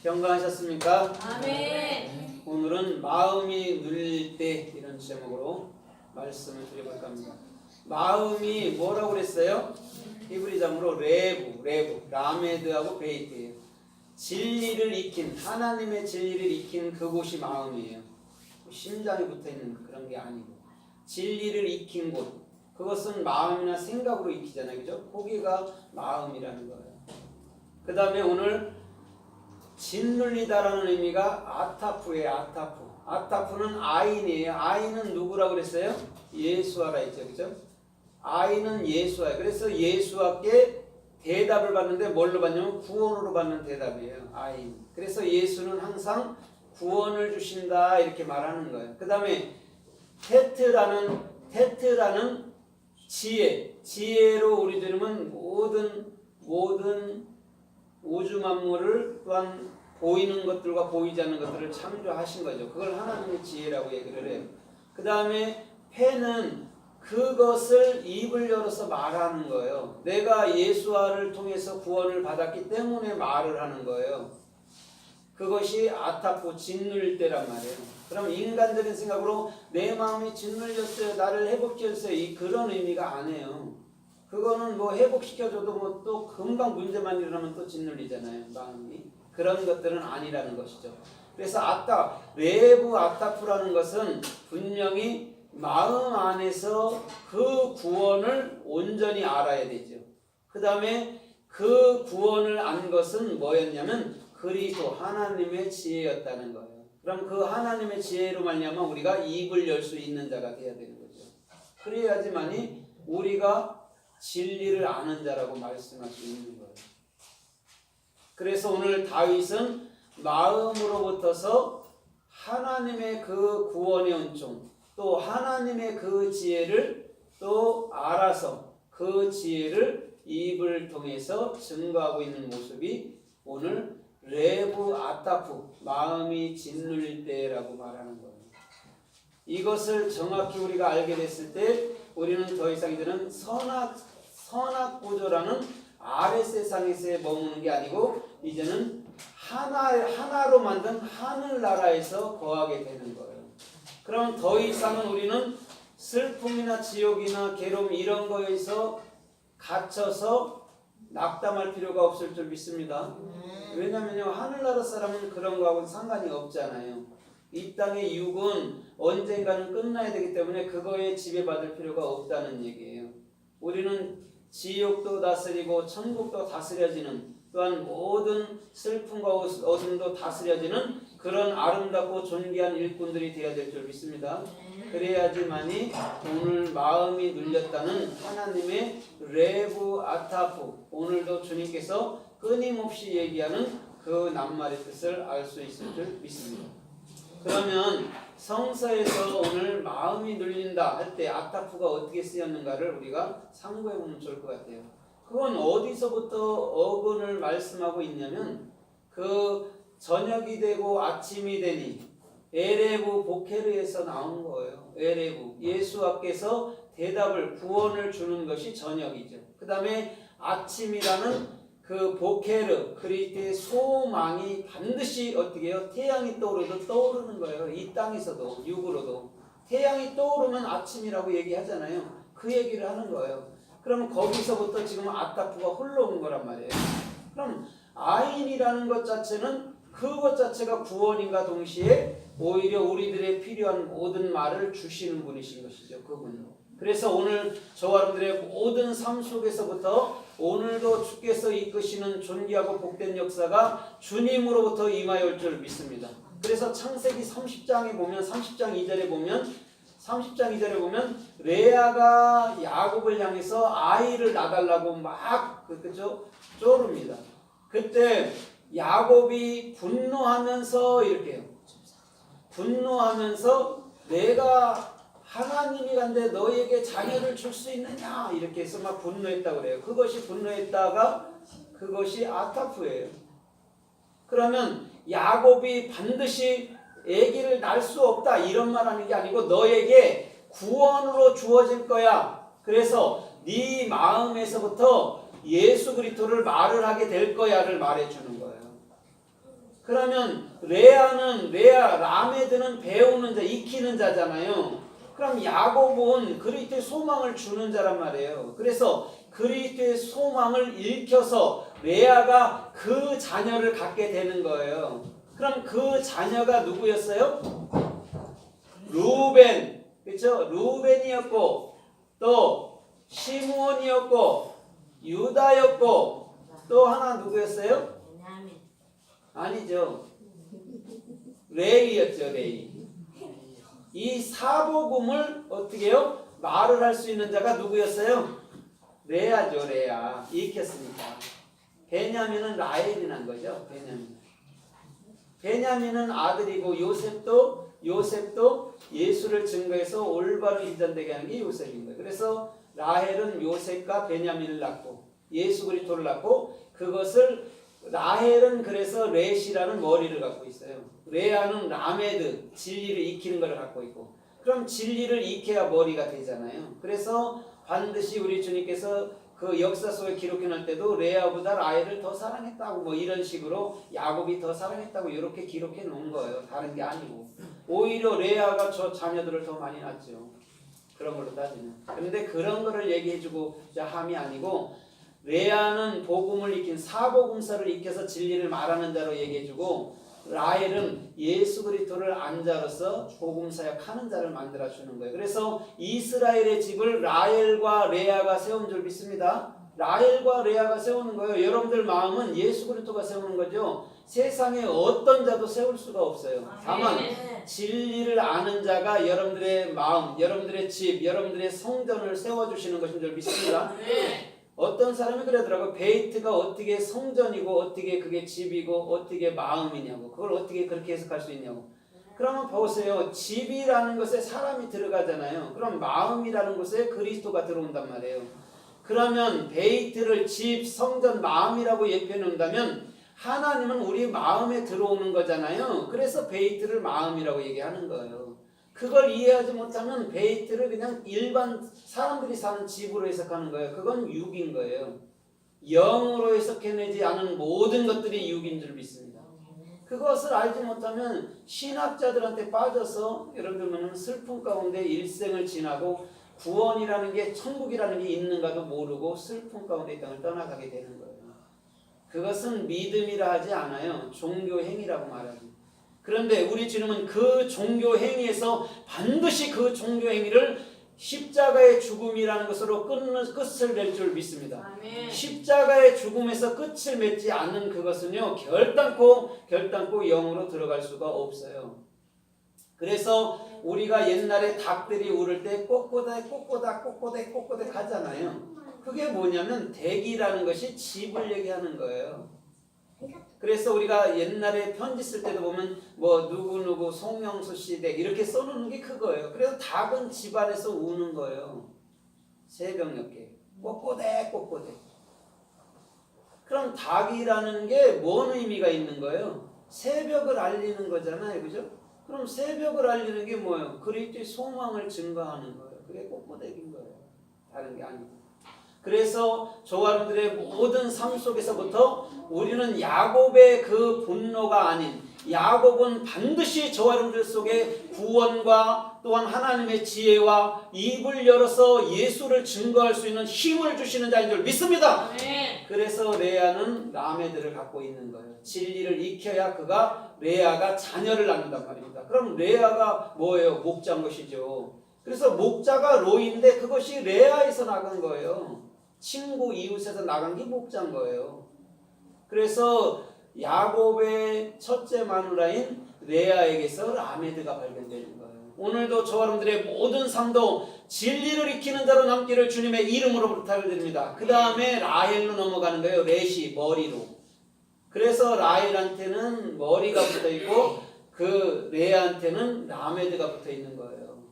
건강하셨습니까? 아멘. 오늘은 마음이 눌릴 때 이런 제목으로 말씀을 드려볼까 합니다. 마음이 뭐라고 그랬어요? 히브리자문으로 라메드하고 베이트예요. 진리를 익힌, 하나님의 진리를 익힌 그곳이 마음이에요. 심장에 붙어있는 그런 게 아니고 진리를 익힌 곳, 그것은 마음이나 생각으로 익히잖아요. 그죠? 거기가 마음이라는 거예요. 그 다음에 오늘 짓눌리다라는 의미가 아타프예요. 아타프는 아인이에요. 아인은 누구라고 그랬어요? 예수아라 했죠. 그죠? 아인은 예수아. 그래서 예수아께 대답을 받는데 뭘로 받냐면 구원으로 받는 대답이에요. 아인. 그래서 예수는 항상 구원을 주신다 이렇게 말하는 거예요. 그 다음에 테트라는 지혜로 우리들은 모든 우주 만물을 또한 보이는 것들과 보이지 않는 것들을 창조하신 거죠. 그걸 하나님의 지혜라고 얘기를 해요. 그 다음에 폐는 그것을 입을 열어서 말하는 거예요. 내가 예수와를 통해서 구원을 받았기 때문에 말을 하는 거예요. 그것이 아타프 짓눌릴 때란 말이에요. 그럼 인간적인 생각으로 내 마음이 짓눌렸어요, 나를 회복시켰어요, 그런 의미가 아니에요. 그거는 뭐 회복시켜줘도 뭐 또 금방 문제만 일어나면 또 짓눌리잖아요, 마음이. 그런 것들은 아니라는 것이죠. 그래서 외부 아타프라는 것은 분명히 마음 안에서 그 구원을 온전히 알아야 되죠. 그 다음에 그 구원을 안 것은 뭐였냐면 그리스도 하나님의 지혜였다는 거예요. 그럼 그 하나님의 지혜로 말미암아 우리가 입을 열 수 있는 자가 되어야 되는 거죠. 그래야지만이 우리가 진리를 아는 자라고 말씀할 수 있는 거예요. 그래서 오늘 다윗은 마음으로부터서 하나님의 그 구원의 은총, 또 하나님의 그 지혜를 또 알아서 그 지혜를 입을 통해서 증거하고 있는 모습이 오늘 레브 아타프, 마음이 짓눌릴 때라고 말하는 거예요. 이것을 정확히 우리가 알게 됐을 때 우리는 더 이상 이제는 선악 구조라는 아래 세상에서 머무는 게 아니고 이제는 하나로 만든 하늘나라에서 거하게 되는 거예요. 그럼 더 이상은 우리는 슬픔이나 지옥이나 괴로움 이런 거에서 갇혀서 낙담할 필요가 없을 줄 믿습니다. 왜냐면요, 하늘나라 사람은 그런 거하고는 상관이 없잖아요. 이 땅의 육은 언젠가는 끝나야 되기 때문에 그거에 지배받을 필요가 없다는 얘기예요. 우리는 지옥도 다스리고 천국도 다스려지는, 또한 모든 슬픔과 어둠도 다스려지는 그런 아름답고 존귀한 일꾼들이 되어야 될 줄 믿습니다. 그래야지만이 오늘 마음이 눌렸다는 하나님의 레브 아타프, 오늘도 주님께서 끊임없이 얘기하는 그 낱말의 뜻을 알 수 있을 줄 믿습니다. 그러면 성서에서 오늘 마음이 눌린다 할 때 아타프가 어떻게 쓰였는가를 우리가 참고해 보면 좋을 것 같아요. 그건 어디서부터 어근을 말씀하고 있냐면 그 저녁이 되고 아침이 되니 에레브 보케르에서 나온 거예요. 에레브, 예수 앞에서 대답을, 구원을 주는 것이 저녁이죠. 그 다음에 아침이라는 그 보케르, 그리스도의 소망이 반드시 어떻게 해요? 태양이 떠오르는 거예요. 이 땅에서도, 육으로도. 태양이 떠오르면 아침이라고 얘기하잖아요. 그 얘기를 하는 거예요. 그럼 거기서부터 지금 아타프가 흘러온 거란 말이에요. 그럼 아인이라는 것 자체는 그것 자체가 구원인가 동시에 오히려 우리들의 필요한 모든 말을 주시는 분이신 것이죠. 그분은. 그래서 오늘 저와 여러분들의 모든 삶 속에서부터 오늘도 주께서 이끄시는 존귀하고 복된 역사가 주님으로부터 임하여 올 줄 믿습니다. 그래서 창세기 30장에 보면 30장 2절에 보면 레아가 야곱을 향해서 아이를 낳아달라고 막 그죠? 쪼릅니다. 그때 야곱이 분노하면서 이렇게요. 분노하면서 내가 하나님이 간데 너에게 자녀를 줄 수 있느냐 이렇게 해서 막 분노했다고 그래요. 그것이 분노했다가 그것이 아타프예요. 그러면 야곱이 반드시 아기를 낳을 수 없다 이런 말 하는 게 아니고 너에게 구원으로 주어질 거야. 그래서 네 마음에서부터 예수 그리스도를 말을 하게 될 거야를 말해주는 거예요. 그러면 라메드는 배우는 자, 익히는 자잖아요. 그럼 야곱은 그리스도의 소망을 주는 자란 말이에요. 그래서 그리스도의 소망을 읽혀서 레아가 그 자녀를 갖게 되는 거예요. 그럼 그 자녀가 누구였어요? 루벤, 그렇죠? 루벤이었고 또 시므온이었고 유다였고 또 하나 누구였어요? 아니죠. 레위였죠. 레위. 이 사복음을 어떻게 해요? 말을 할 수 있는 자가 누구였어요? 레아죠. 레아. 익혔으니까. 베냐민은 라헬이 난 거죠. 베냐민은 아들이고 요셉도 예수를 증거해서 올바로 인정되게 하는 게 요셉인 거예요. 그래서 라헬은 요셉과 베냐민을 낳고 예수 그리스도를 낳고 그것을 라헬은 그래서 레시라는 머리를 갖고 있어요. 레아는 라메드, 진리를 익히는 것을 갖고 있고, 그럼 진리를 익혀야 머리가 되잖아요. 그래서 반드시 우리 주님께서 그 역사 속에 기록해 놓을 때도 레아보다 라헬을 더 사랑했다고 뭐 이런 식으로 야곱이 더 사랑했다고 이렇게 기록해 놓은 거예요. 다른 게 아니고 오히려 레아가 저 자녀들을 더 많이 낳죠. 그런 걸로 따지면. 그런데 그런 거를 얘기해주고 함이 아니고 레아는 복음을 익힌 사복음서를 익혀서 진리를 말하는 자로 얘기해주고 라헬은 예수 그리스도를 안자로서 복음 사역하는 자를 만들어 주는 거예요. 그래서 이스라엘의 집을 라헬과 레아가 세운 줄 믿습니다. 라헬과 레아가 세우는 거예요. 여러분들 마음은 예수 그리스도가 세우는 거죠. 세상에 어떤 자도 세울 수가 없어요. 다만 진리를 아는 자가 여러분들의 마음, 여러분들의 집, 여러분들의 성전을 세워주시는 것인 줄 믿습니다. 어떤 사람이 그러더라고요. 베이트가 어떻게 성전이고 어떻게 그게 집이고 어떻게 마음이냐고, 그걸 어떻게 그렇게 해석할 수 있냐고. 그러면 보세요. 집이라는 것에 사람이 들어가잖아요. 그럼 마음이라는 곳에 그리스도가 들어온단 말이에요. 그러면 베이트를 집, 성전, 마음이라고 예표해 놓는다면 하나님은 우리 마음에 들어오는 거잖아요. 그래서 베이트를 마음이라고 얘기하는 거예요. 그걸 이해하지 못하면 베이트를 그냥 일반 사람들이 사는 집으로 해석하는 거예요. 그건 육인 거예요. 영으로 해석해내지 않은 모든 것들이 육인 줄 믿습니다. 그것을 알지 못하면 신학자들한테 빠져서 여러분들은 슬픔 가운데 일생을 지나고 구원이라는 게 천국이라는 게 있는가도 모르고 슬픔 가운데 이 땅을 떠나가게 되는 거예요. 그것은 믿음이라 하지 않아요. 종교 행위라고 말하죠. 그런데 우리 주님은 그 종교 행위에서 반드시 그 종교 행위를 십자가의 죽음이라는 것으로 끝을 낼 줄 믿습니다. 아멘. 십자가의 죽음에서 끝을 맺지 않는 그것은요 결단코 영으로 들어갈 수가 없어요. 그래서 우리가 옛날에 닭들이 울을 때 꼬꼬닥 하잖아요. 그게 뭐냐면 댁이라는 것이 집을 얘기하는 거예요. 그래서 우리가 옛날에 편지 쓸 때도 보면 뭐 누구누구 송영수 씨 댁 이렇게 써놓는 게 그거예요. 그래서 닭은 집안에서 우는 거예요. 새벽녘에 꼬꼬댁. 그럼 닭이라는 게 뭔 의미가 있는 거예요? 새벽을 알리는 거잖아요. 그죠? 그럼 새벽을 알리는 게 뭐예요? 그리스도의 소망을 증거하는 거예요. 그게 꼬꼬댁인 거예요. 다른 게 아니고. 그래서 저와 여러분들의 모든 삶 속에서부터 우리는 야곱의 그 분노가 아닌, 야곱은 반드시 저와 여러분들 속에 구원과 또한 하나님의 지혜와 입을 열어서 예수를 증거할 수 있는 힘을 주시는 자인 줄 믿습니다. 그래서 레아는 라메드를 갖고 있는 거예요. 진리를 익혀야 레아가 자녀를 낳는단 말입니다. 그럼 레아가 뭐예요? 목자인 것이죠. 그래서 목자가 로이인데 그것이 레아에서 나간 거예요. 친구 이웃에서 나간 게 목자인 거예요. 그래서 야곱의 첫째 마누라인 레아에게서 라메드가 발견되는 거예요. 오늘도 저와 여러분들의 모든 삶도 진리를 익히는 자로 남기를 주님의 이름으로 부탁을 드립니다. 그 다음에 라헬로 넘어가는 거예요. 렛이 머리로. 그래서 라헬한테는 머리가 붙어있고 그 레아한테는 라메드가 붙어있는 거예요.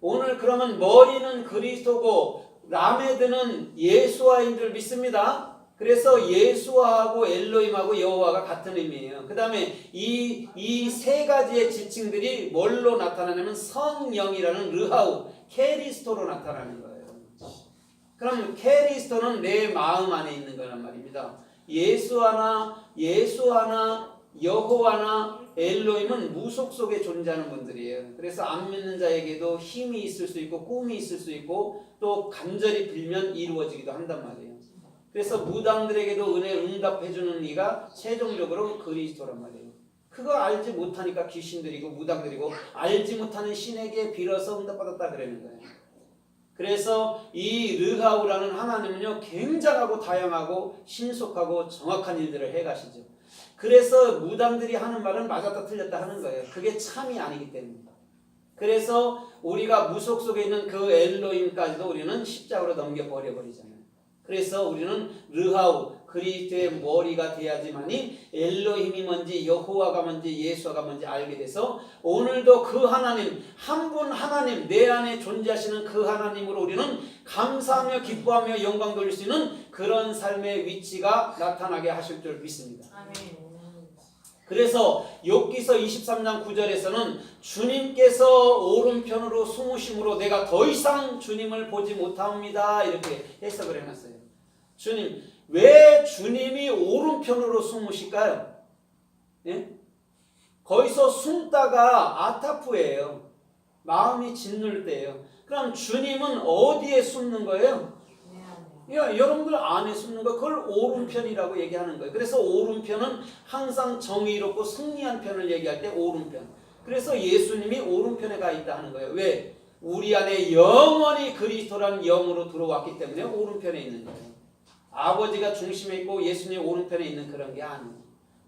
오늘 그러면 머리는 그리스도고 라메드는 예수와인 줄 믿습니다. 그래서 예수와하고 엘로힘하고 여호와가 같은 의미예요. 그 다음에 이 세 가지의 지칭들이 뭘로 나타나냐면 성령이라는 르하우, 케리스토로 나타나는 거예요. 그럼 케리스토는 내 마음 안에 있는 거란 말입니다. 예수 하나 여호와나 엘로힘은 무속 속에 존재하는 분들이에요. 그래서 안 믿는 자에게도 힘이 있을 수 있고 꿈이 있을 수 있고 또 간절히 빌면 이루어지기도 한단 말이에요. 그래서 무당들에게도 은혜 응답해주는 이가 최종적으로 그리스도란 말이에요. 그거 알지 못하니까 귀신들이고 무당들이고 알지 못하는 신에게 빌어서 응답받았다 그러는 거예요. 그래서 이 르하우라는 하나님은요 굉장하고 다양하고 신속하고 정확한 일들을 해가시죠. 그래서 무당들이 하는 말은 맞았다 틀렸다 하는 거예요. 그게 참이 아니기 때문입니다. 그래서 우리가 무속 속에 있는 그 엘로힘까지도 우리는 십자가로 넘겨버려버리잖아요. 그래서 우리는 르하우 그리스도의 머리가 돼야지만이 엘로힘이 뭔지 여호와가 뭔지 예수가 뭔지 알게 돼서 오늘도 그 하나님 한 분 하나님 내 안에 존재하시는 그 하나님으로 우리는 감사하며 기뻐하며 영광 돌릴 수 있는 그런 삶의 위치가 나타나게 하실 줄 믿습니다. 아멘. 그래서 욥기서 23장 9절에서는 주님께서 오른편으로 숨으심으로 내가 더 이상 주님을 보지 못합니다 이렇게 해석을 해놨어요. 주님 왜 주님이 오른편으로 숨으실까요? 예? 거기서 숨다가 아타프예요. 마음이 짓눌 때예요. 그럼 주님은 어디에 숨는 거예요? 여러분들 안에 숨는 거 그걸 오른편이라고 얘기하는 거예요. 그래서 오른편은 항상 정의롭고 승리한 편을 얘기할 때 오른편. 그래서 예수님이 오른편에 가 있다 하는 거예요. 왜? 우리 안에 영원히 그리스도라는 영으로 들어왔기 때문에 오른편에 있는 거예요. 아버지가 중심에 있고 예수님 오른편에 있는 그런 게 아니에요.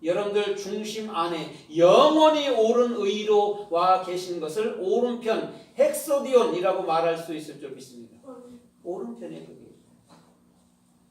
여러분들 중심 안에 영원히 옳은 의로 와 계신 것을 오른편 헥소디온이라고 말할 수 있을 줄 믿습니다. 오른편에 그게.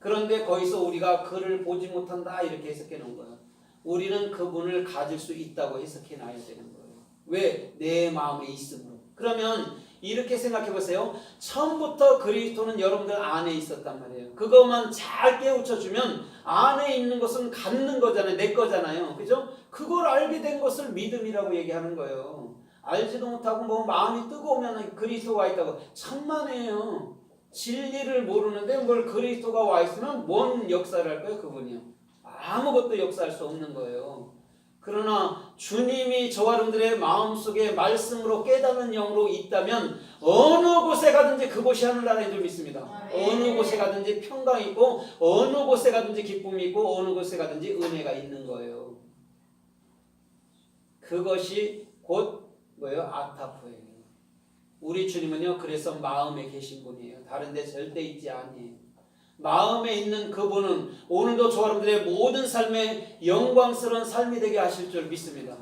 그런데 거기서 우리가 그를 보지 못한다 이렇게 해석해 놓은 거예요. 우리는 그분을 가질 수 있다고 해석해 놔야 되는 거예요. 왜? 내 마음에 있으므로. 그러면 이렇게 생각해 보세요. 처음부터 그리스도는 여러분들 안에 있었단 말이에요. 그것만 잘 깨우쳐 주면 안에 있는 것은 갖는 거잖아요. 내 거잖아요. 그죠? 그걸 알게 된 것을 믿음이라고 얘기하는 거예요. 알지도 못하고 뭐 마음이 뜨거우면 그리스도가 있다고 천만에요. 진리를 모르는데 뭘 그리스도가 와 있으면 뭔 역사를 할 거예요? 그분이요. 아무것도 역사할 수 없는 거예요. 그러나 주님이 저와 여러분들의 마음속에 말씀으로 깨닫는 영으로 있다면 어느 곳에 가든지 그곳이 하늘나라인 줄 믿습니다. 어느 곳에 가든지 평강이 있고 어느 곳에 가든지 기쁨이 있고 어느 곳에 가든지 은혜가 있는 거예요. 그것이 곧 뭐예요? 아타프예요. 우리 주님은요 그래서 마음에 계신 분이에요. 다른 데 절대 있지 아니에요. 마음에 있는 그분은 오늘도 저와 여러분들의 모든 삶에 영광스러운 삶이 되게 하실 줄 믿습니다.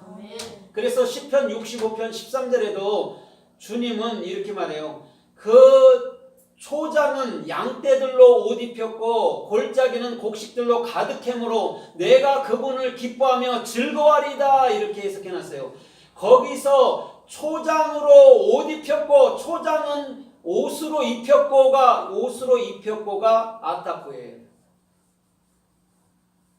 그래서 시편 65편 13절에도 주님은 이렇게 말해요. 그 초장은 양떼들로 옷 입혔고 골짜기는 곡식들로 가득해므로 내가 그분을 기뻐하며 즐거워하리다 이렇게 해석해놨어요. 거기서 초장으로 옷 입혔고 초장은 옷으로 입혔고가 아타프예요.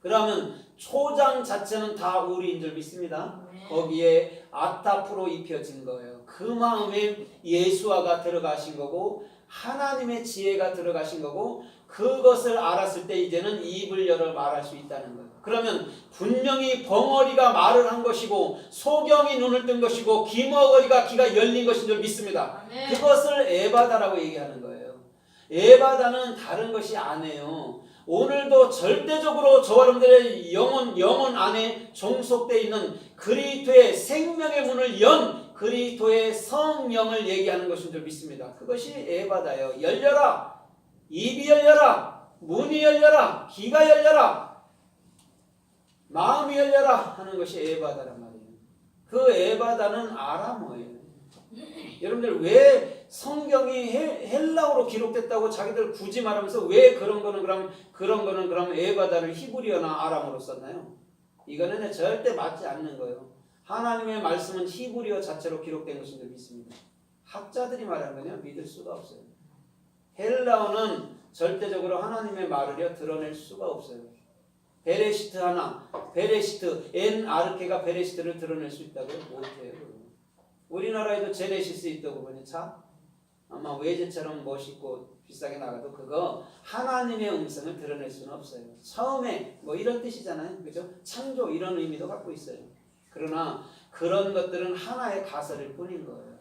그러면 초장 자체는 다 우리인 줄 믿습니다. 거기에 아타프로 입혀진 거예요. 그 마음에 예수아가 들어가신 거고 하나님의 지혜가 들어가신 거고 그것을 알았을 때 이제는 입을 열어 말할 수 있다는 거예요. 그러면 분명히 벙어리가 말을 한 것이고 소경이 눈을 뜬 것이고 기머거리가 귀가 열린 것인 줄 믿습니다. 그것을 에바다라고 얘기하는 거예요. 에바다는 다른 것이 아니에요. 오늘도 절대적으로 저와 여러분들의 영혼 안에 종속되어 있는 그리스도의 생명의 문을 연 그리스도의 성령을 얘기하는 것인 줄 믿습니다. 그것이 에바다예요. 열려라. 입이 열려라. 문이 열려라. 귀가 열려라. 마음이 열려라 하는 것이 에바다란 말이에요. 그 에바다는 아람어예요. 여러분들 왜 성경이 헬라어로 기록됐다고 자기들 굳이 말하면서 왜 그런 거는 그럼 에바다를 히브리어나 아람어로 썼나요? 이거는 절대 맞지 않는 거예요. 하나님의 말씀은 히브리어 자체로 기록된 것인 줄 믿습니다. 학자들이 말하는 거냐 믿을 수가 없어요. 헬라어는 절대적으로 하나님의 말을요 드러낼 수가 없어요. 베레시트 하나, 베레시트, 엔 아르케가 베레시트를 드러낼 수 있다고 못해요. 우리나라에도 제네시스 있다고 보니 참 아마 외제처럼 멋있고 비싸게 나가도 그거 하나님의 음성을 드러낼 수는 없어요. 처음에 뭐 이런 뜻이잖아요. 그죠? 창조 이런 의미도 갖고 있어요. 그러나 그런 것들은 하나의 가설일 뿐인 거예요.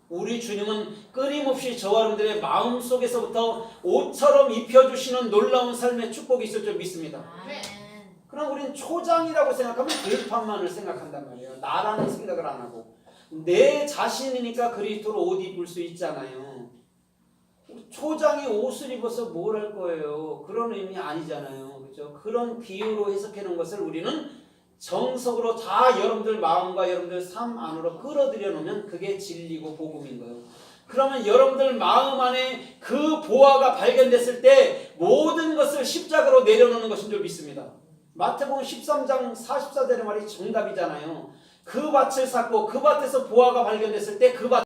우리 주님은 끊임없이 저와 여러분들의 마음속에서부터 옷처럼 입혀주시는 놀라운 삶의 축복이 있을 줄 믿습니다. 그럼 우리는 초장이라고 생각하면 들판만을 생각한단 말이에요. 나라는 생각을 안 하고 내 자신이니까 그리스도로 옷 입을 수 있잖아요. 초장이 옷을 입어서 뭘 할 거예요? 그런 의미 아니잖아요. 그렇죠? 그런 비유로 해석하는 것을 우리는 정석으로 다 여러분들 마음과 여러분들 삶 안으로 끌어들여 놓으면 그게 진리고 복음인 거예요. 그러면 여러분들 마음 안에 그 보화가 발견됐을 때 모든 것을 십자가로 내려놓는 것인 줄 믿습니다. 마태복음 13장 44절의 말이 정답이잖아요. 그 밭을 샀고 그 밭에서 보화가 발견됐을 때 그 밭